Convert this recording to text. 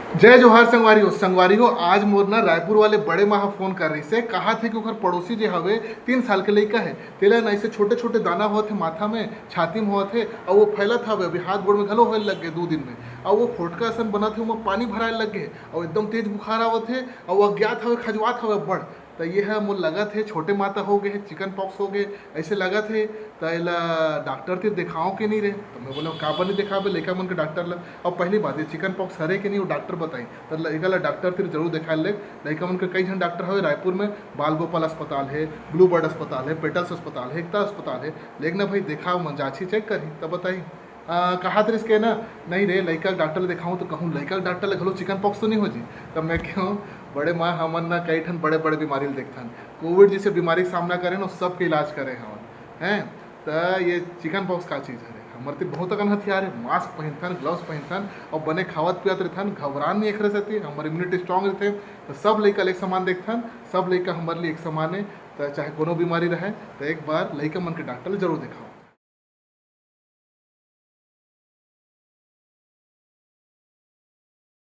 जय जोहार संगवारी हो आज मोर ना रायपुर वाले बड़े माँ ह फोन कर रही से कहा थे कि ओकर पड़ोसी जे हवे 3 साल के लइका है तेला ना ऐसे छोटे छोटे दाना होत है माथा में छाती में होत है और वो फैलत हवे अभी हाथ गोड़ में घलो होए लग गए 2 दिन में और वो फोटका असन बनत है ओमा पानी भराए लग गए और एकदम तेज बुखार आवत है और वो अज्ञात हवे खजवात हवे बड़। तो ये है मोर लगत है छोटे माता हो गए चिकन पॉक्स हो गए ऐसे लगत है। तो एला डॉक्टर ते दिखाओ के नहीं रहे तो मैं बोला का बनी दिखावे लइका मन के डॉक्टर ला। और पहली बात ये चिकन पॉक्स हरे के नहीं वो डॉक्टर बताई तो लइका ला डॉक्टर फिर जरूर दिखा ले। लइका मन के कई जन डॉक्टर हवे रायपुर में बाल गोपाल अस्पताल है, ब्लू बर्ड अस्पताल है, पेटल्स अस्पताल है, एकता अस्पताल है। लेकिन भाई दिखाओ मन जांची चेक करी तब बताई। कहा तरीस के ना नहीं रे लइका डॉक्टर दिखाऊं तो कहूँ लइका डॉक्टर ले घलो चिकन पॉक्स तो नहीं हो जी। तब मैं क्यों बड़े माँ हमन ना कई ठन बड़े बड़े बीमारी देखथन कोविड जैसे बीमारी का सामना करें ना सबके इलाज करे हमन हैं। तो ये चिकन पॉक्स का चीज़ है हमारे तो बहुत अगन हथियार है मास्क पहनथन ग्लव्स पहनथन और बने खावत पियत रहथन घबरान नहीं एक रहती हमारे इम्यूनिटी स्ट्रांग रहते। तो सब लइका एक समान देखथन सब लइका हमारे लिए एक समान है। तो चाहे कोनो बीमारी रहे तो एक बार लइका मन के डॉक्टर जरूर दिखाओ।